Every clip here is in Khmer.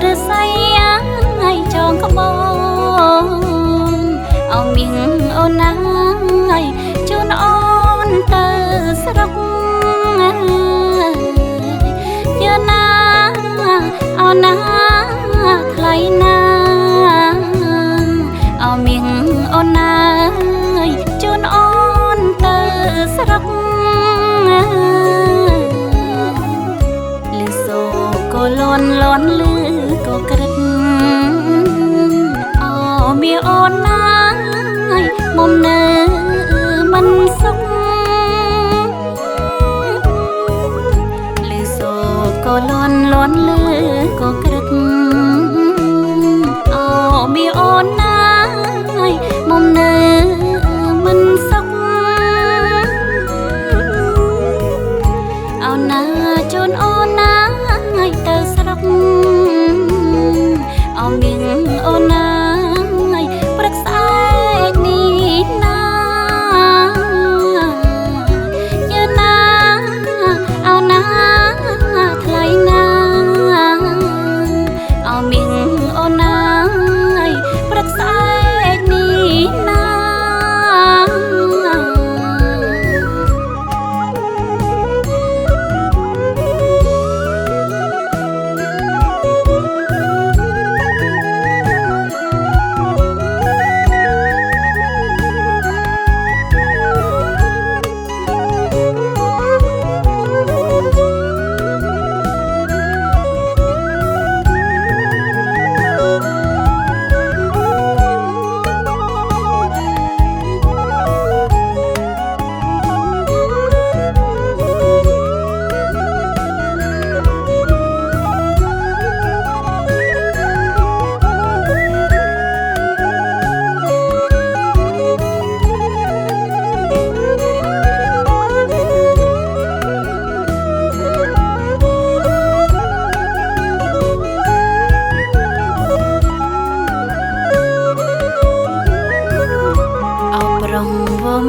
រស័យអាយចងក្បូនអោមៀងអូនណាយជូនអូនទៅស្រុកយើណាអូនណាថ្លៃណាអោមៀងអូនណាយជូនអូនទៅស្រុកលឺសូក៏លន់លន់លឺក៏ក្រឹកអូមីអូនណាយមុំនៅមិនសុខលឺសូក៏លន់លន់លឺក៏ក្រឹកអូមីអូនណាយមុំនៅមិនសុខអូនណាជូនអូនណាយទៅស្រុកអូមៀងអូនណាយព្រឹកស្អែកនេះណាយើណាអូនណាថ្លៃណាអូមៀងអូនណាយព្រឹកស្អែកនេះណា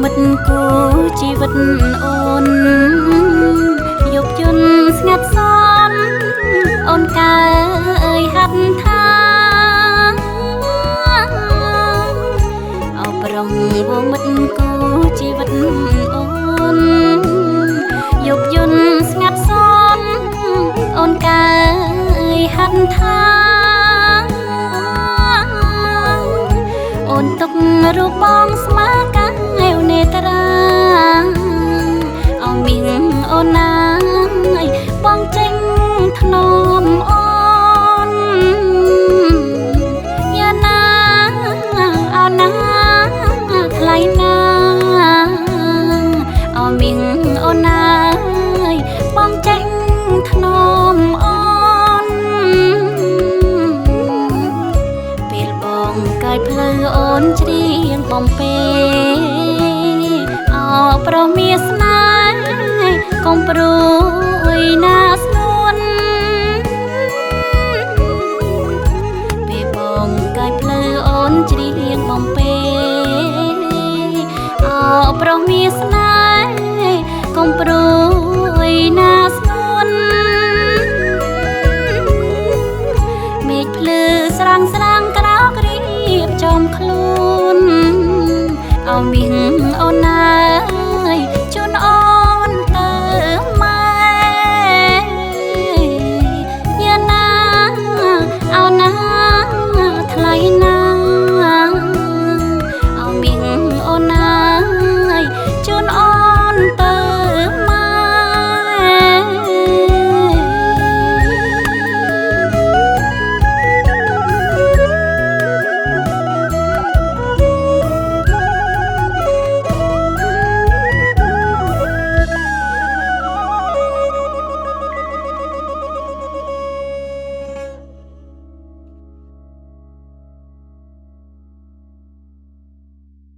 មិត្តគូជីវិតអូនយកយន្តស្ងាត់សនអូនកើអើយហាត់ថាអបរងវមិត្តគូជីវិតអូនយកយន្តស្ងាត់សនអូនកើអើយហាត់ថាអូនទុករូបបងស្មើកាំងឯវនេត្រាអូមៀងអូនណាយបងចេញធ្នមអូនយ៉ាណាអូនណាថ្លៃណាអូមៀងអូនណាយបងចេញធ្នមអូនពេលបងកាយផ្លូវអូនច្រៀងបំពេអោប្រមាស្នេហ៍កុំព្រួយណាស្នួនពេលបងកាយផ្លូវអូនច្រៀងបំពេអោប្រមាស្នេហ៍កុំព្រួយណាស្នួនមេឃភ្លឺស្រាំងស្រាំងក្រោករៀបចំខ្លួនអូមៀងអូនណា